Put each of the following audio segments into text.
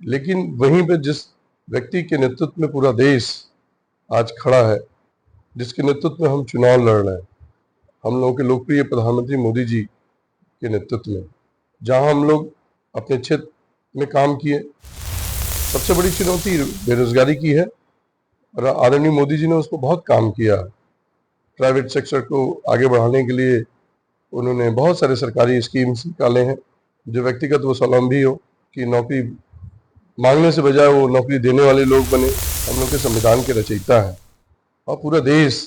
लेकिन वहीं पे जिस व्यक्ति के नेतृत्व में पूरा देश आज खड़ा है, जिसके नेतृत्व में हम चुनाव लड़ रहे हैं, हम लोगों के लोकप्रिय प्रधानमंत्री मोदी जी के नेतृत्व में, जहां हम लोग अपने क्षेत्र में काम किए, सबसे बड़ी चुनौती बेरोजगारी की है और आदरणीय मोदी जी ने उसको बहुत काम किया। प्राइवेट सेक्टर को आगे बढ़ाने के लिए उन्होंने बहुत सारे सरकारी स्कीम्स निकाले हैं, जो व्यक्तिगत वो स्वावलंबी हो कि नौकरी मांगने से बजाय वो नौकरी देने वाले लोग बने। हम लोग के संविधान के रचयिता हैं और पूरा देश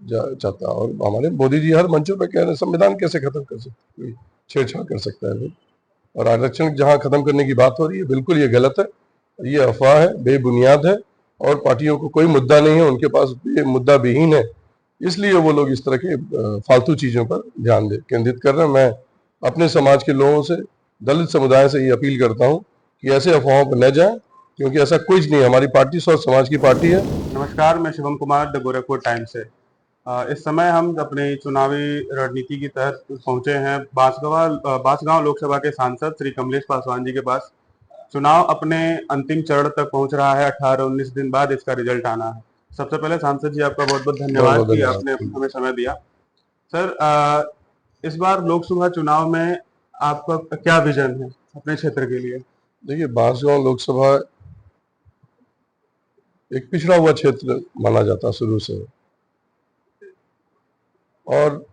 चाहता है, और हमारे मोदी जी हर मंचों पे कह रहे हैं संविधान कैसे खत्म कर सकते, कोई छेड़छाड़ कर सकता है लोग। और आरक्षण जहां खत्म करने की बात हो रही है, बिल्कुल ये गलत है, ये अफवाह है, बेबुनियाद है, और पार्टियों को कोई मुद्दा नहीं है, उनके पास ये मुद्दा विहीन है, इसलिए वो लोग इस तरह के फालतू चीजों पर ध्यान केंद्रित कर रहे हैं। मैं अपने समाज के लोगों से, दलित समुदाय से ये अपील करता हूँ कि ऐसे अफवाहों पर न जाएं, क्योंकि ऐसा कुछ नहीं है। हमारी पार्टी स्वस्थ समाज की पार्टी है। नमस्कार, मैं शिवम कुमार द गोरखपुर टाइम्स से। इस समय हम अपनी चुनावी रणनीति के तहत पहुंचे हैं बांसगांव लोकसभा के सांसद श्री कमलेश पासवान जी के पास। चुनाव अपने अंतिम चरण तक पहुंच रहा है, 18-19 दिन बाद इसका रिजल्ट आना है। सबसे पहले सांसद जी आपका बहुत बहुत धन्यवाद कि आपने हमें समय दिया। सर, इस बार लोकसभा चुनाव में आपका क्या विजन है अपने क्षेत्र के लिए? देखिए, बांसगांव लोकसभा एक पिछड़ा हुआ क्षेत्र माना जाता शुरू से, और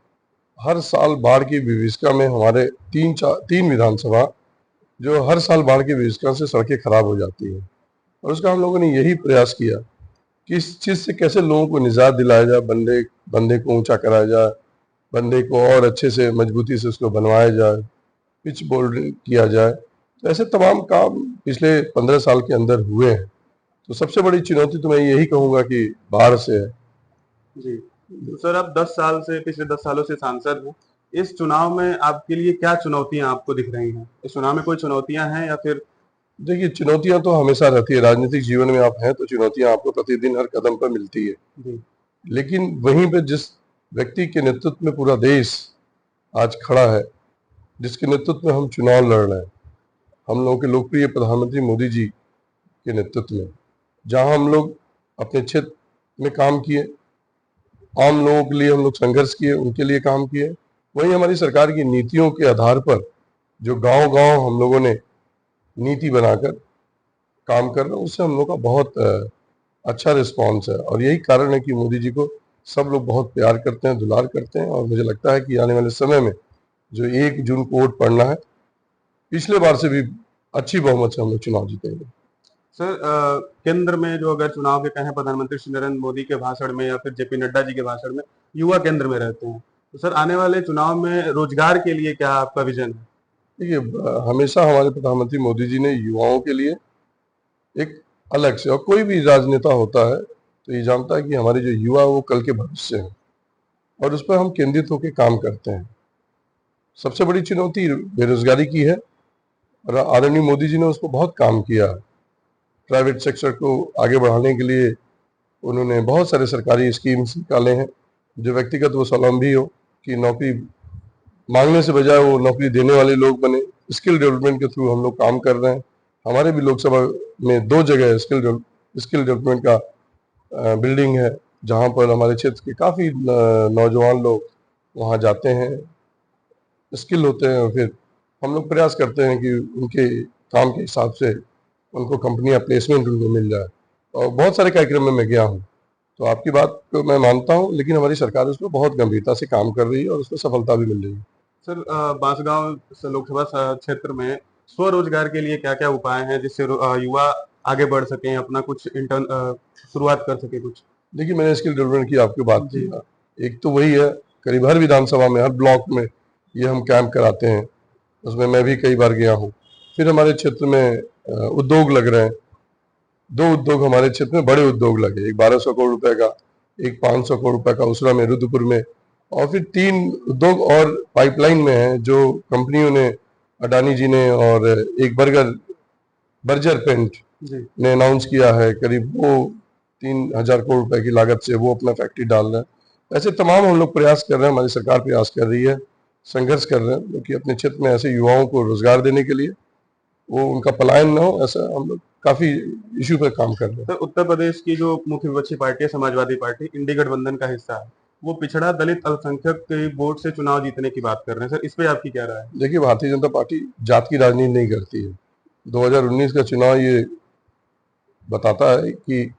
हर साल बाढ़ की विभीषिका में हमारे तीन विधानसभा जो हर साल बाढ़ की विभीषिका से सड़कें खराब हो जाती हैं, और उसका हम लोगों ने यही प्रयास किया कि इस चीज़ से कैसे लोगों को निजात दिलाया जाए, बंदे को ऊंचा कराया जाए, बंदे को और अच्छे से मजबूती से उसको बनवाया जाए, पिच बोल्ड किया जाए। तो ऐसे तमाम काम पिछले 15 साल के अंदर हुए हैं। तो सबसे बड़ी चुनौती तो मैं यही कहूँगा कि बाढ़ से है। जी, तो सर आप पिछले 10 सालों से सांसद हैं। इस चुनाव में आपके लिए क्या चुनौतियां आपको दिख रही हैं? इस चुनाव में कोई चुनौतियां हैं या फिर? देखिए, चुनौतियां तो हमेशा रहती है, राजनीतिक जीवन में आप हैं तो चुनौतियां आपको प्रतिदिन हर कदम पर मिलती है। जी। लेकिन वहीं पे जिस व्यक्ति के नेतृत्व में पूरा देश आज खड़ा है, जिसके नेतृत्व में हम चुनाव लड़ रहे हैं, हम लोगों के लोकप्रिय प्रधानमंत्री मोदी जी के नेतृत्व में, जहां हम लोग अपने क्षेत्र में काम किए, आम लोगों के लिए हम लोग संघर्ष किए, उनके लिए काम किए, वहीं हमारी सरकार की नीतियों के आधार पर जो गांव-गांव हम लोगों ने नीति बनाकर काम कर रहे हैं, उससे हम लोग का बहुत अच्छा रिस्पॉन्स है। और यही कारण है कि मोदी जी को सब लोग बहुत प्यार करते हैं, दुलार करते हैं, और मुझे लगता है कि आने वाले समय में जो 1 जून को वोट पड़ना है, पिछले बार से भी अच्छी बहुमत से हम लोग चुनाव जीतेंगे। सर, केंद्र में जो अगर चुनाव के कहें, प्रधानमंत्री श्री नरेंद्र मोदी के भाषण में या फिर जेपी नड्डा जी के भाषण में युवा केंद्र में रहते हैं, तो सर आने वाले चुनाव में रोजगार के लिए क्या आपका विजन है? देखिए, हमेशा हमारे प्रधानमंत्री मोदी जी ने युवाओं के लिए एक अलग से, और कोई भी राजनेता होता है तो ये जानता है कि हमारे जो युवा वो कल के भविष्य हैं, और उस पर हम केंद्रित होकर काम करते हैं। सबसे बड़ी चुनौती बेरोजगारी की है और आदरणीय मोदी जी ने उसको बहुत काम किया। प्राइवेट सेक्टर को आगे बढ़ाने के लिए उन्होंने बहुत सारे सरकारी स्कीम्स निकाले हैं, जो व्यक्तिगत वो स्वावलंबी हो कि नौकरी मांगने से बजाय वो नौकरी देने वाले लोग बने। स्किल डेवलपमेंट के थ्रू हम लोग काम कर रहे हैं। हमारे भी लोकसभा में 2 जगह स्किल डेवलपमेंट का बिल्डिंग है, जहां पर हमारे क्षेत्र के काफ़ी नौजवान लोग वहां जाते हैं, स्किल होते हैं, और फिर हम लोग प्रयास करते हैं कि उनके काम के हिसाब से उनको कंपनियां प्लेसमेंट उनको मिल जाए। और बहुत सारे कार्यक्रम में मैं गया हूँ, तो आपकी बात को मैं मानता हूँ, लेकिन हमारी सरकार उस पर बहुत गंभीरता से काम कर रही है और उसमें सफलता भी मिल रही है। सर, बांसगांव लोकसभा क्षेत्र में स्वरोजगार के लिए क्या क्या उपाय हैं जिससे युवा आगे बढ़ सकें, अपना कुछ शुरुआत कर सके कुछ? देखिए, मैंने स्किल डेवलपमेंट की आपकी बात की, एक तो वही है, करीब हर विधानसभा में, हर ब्लॉक में ये हम कैंप कराते हैं, उसमें मैं भी कई बार गया हूँ। फिर हमारे क्षेत्र में उद्योग लग रहे हैं, 2 उद्योग हमारे क्षेत्र में बड़े उद्योग लगे, एक 1200 करोड़ रुपए का, एक 500 करोड़ रुपए का उसरा में, रुद्रपुर में, और फिर 3 उद्योग और पाइपलाइन में हैं जो कंपनियों ने, अडानी जी ने, और एक बर्जर पेंट ने अनाउंस किया है, करीब वो 3000 करोड़ रुपए की लागत से वो अपना फैक्ट्री डाल रहे हैं। ऐसे तमाम हम लोग प्रयास कर रहे हैं, हमारी सरकार प्रयास कर रही है, संघर्ष कर रहे हैं, क्योंकि अपने क्षेत्र में ऐसे युवाओं को रोजगार देने के लिए वो उनका पलायन न हो, ऐसा हम लोग काफी इशू पर काम कर रहे हैं। सर, उत्तर प्रदेश की जो मुख्य विपक्षी पार्टी है समाजवादी पार्टी, इंडी गठबंधन का हिस्सा है, वो पिछड़ा दलित अल्पसंख्यक के वोट से चुनाव जीतने की बात कर रहे हैं। सर, इस पे आपकी क्या राय है? देखिए, भारतीय जनता पार्टी जात की राजनीति नहीं करती है। 2019 का चुनाव ये बताता है कि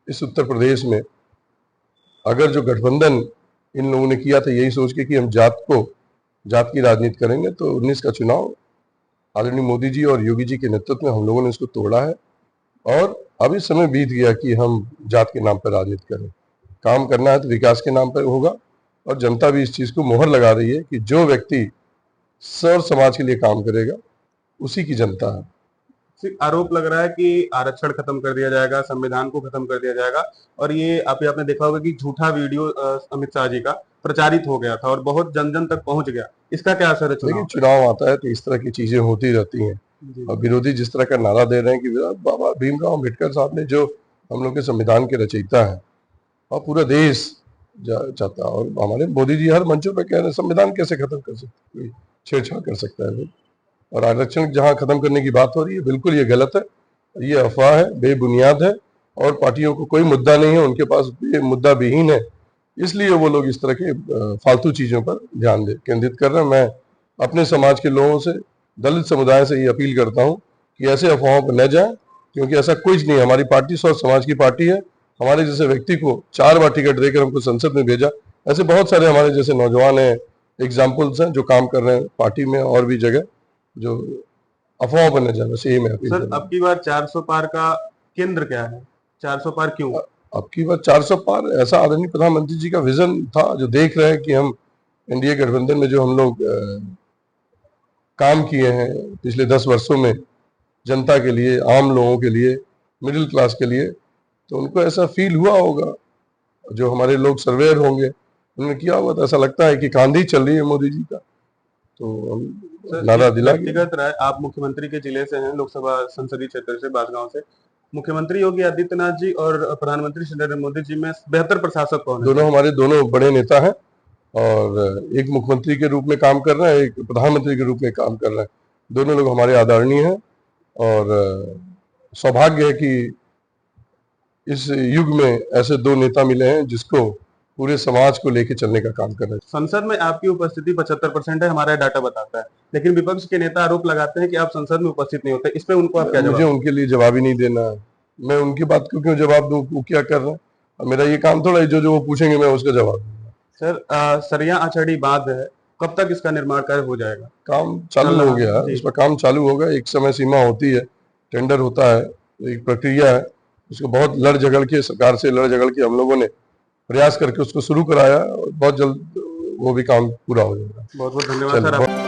इस उत्तर प्रदेश में अगर जो गठबंधन इन लोगों ने किया था यही सोच के कि हम जात की राजनीति करेंगे, तो 19 का चुनाव आदरणीय मोदी जी और योगी जी के नेतृत्व में हम लोगों ने इसको तोड़ा है। और अभी समय बीत गया कि हम जात के नाम पर राजनीति करें। काम करना है तो विकास के नाम पर होगा, और जनता भी इस चीज को मोहर लगा रही है कि जो व्यक्ति सर्व समाज के लिए काम करेगा उसी की जनता है। सिर्फ आरोप लग रहा है कि आरक्षण खत्म कर दिया जाएगा, संविधान को खत्म कर दिया जाएगा, और ये आपने देखा होगा कि झूठा वीडियो अमित शाह जी का प्रचारित हो गया था और बहुत जन जन तक पहुंच गया। इसका क्या असर है लेकिन चुनाव? चुनाव आता है तो इस तरह की चीजें होती रहती हैं। जी। और विरोधी जिस तरह का नारा दे रहे हैं कि बाबा भीमराव अम्बेडकर साहब ने जो हम लोग के संविधान के रचयिता है और पूरा देश चाहता है, और हमारे मोदी जी हर मंचों पे कह रहे हैं संविधान कैसे खत्म कर सकते, कोई छेड़छाड़ कर सकता है लोग। और आरक्षण जहां खत्म करने की बात हो रही है, बिल्कुल ये गलत है, ये अफवाह है, बेबुनियाद है, और पार्टियों को कोई मुद्दा नहीं है, उनके पास ये मुद्दा विहीन है, इसलिए वो लोग इस तरह के फालतू चीजों पर ध्यान केंद्रित कर रहे हैं। मैं अपने समाज के लोगों से, दलित समुदाय से ये अपील करता हूँ कि ऐसे अफवाहों पर न जाएं, क्योंकि ऐसा कुछ नहीं है। हमारी पार्टी स्वस्थ समाज की पार्टी है। हमारे जैसे व्यक्ति को 4 बार टिकट देकर हमको संसद में भेजा, ऐसे बहुत सारे हमारे जैसे नौजवान हैं, एग्जाम्पल्स हैं जो काम कर रहे हैं पार्टी में और भी जगह, जो अफवाहों पर न जाए, बस यही मैं अपील सर, कर रहा हूं। अब की बार 400 पार का केंद्र क्या है? 400 पार क्यों? अब की बार 400 पार ऐसा आदरणीय प्रधानमंत्री जी का विजन था, जो देख रहे हैं कि हम एनडीए गठबंधन में जो हम लोग काम किए हैं पिछले 10 वर्षों में जनता के लिए, आम लोगों के लिए, मिडिल क्लास के लिए, तो उनको ऐसा फील हुआ होगा। जो हमारे लोग सर्वेयर होंगे उन्होंने किया होगा, तो ऐसा लगता है कि कांधी चल रही है मोदी जी का, तो हम नारा दिला के। व्यक्तिगत राय, आप मुख्यमंत्री के जिले से हैं, लोकसभा संसदीय क्षेत्र से, बांसगांव से। मुख्यमंत्री योगी आदित्यनाथ जी और प्रधानमंत्री श्री नरेंद्र मोदी जी में बेहतर प्रशासक कौन है? दोनों हमारे दोनों बड़े नेता हैं, और एक मुख्यमंत्री के रूप में काम कर रहे हैं, एक प्रधानमंत्री के रूप में काम कर रहे हैं। दोनों लोग हमारे आदरणीय हैं, और सौभाग्य है कि इस युग में ऐसे 2 नेता मिले हैं जिसको पूरे समाज को लेके चलने का काम कर रहे हैं। संसद में आपकी उपस्थिति 75% है, हमारा डाटा बताता है, लेकिन विपक्ष के नेता आरोप लगाते हैं कि आप संसद में उपस्थित नहीं होते। इस पे उनको आप क्या जवाब? मुझे उनके लिए जवाब ही नहीं देना है। मैं उनकी बात को क्यों जवाब दूं, वो क्या कर रहे हैं? और मेरा ये काम थोड़ा है, जो वो पूछेंगे मैं उसका जवाब दूंगा। सर, सरिया आचड़ी बांध है, कब तक इसका निर्माण कार्य हो जाएगा? काम चालू हो गया, इस पर काम चालू होगा। एक समय सीमा होती है, टेंडर होता है, एक प्रक्रिया है, उसको बहुत लड़ झगड़ के, सरकार से लड़ झगड़ के हम लोगों ने प्रयास करके उसको शुरू कराया, और बहुत जल्द वो भी काम पूरा हो जाएगा। बहुत बहुत धन्यवाद सर।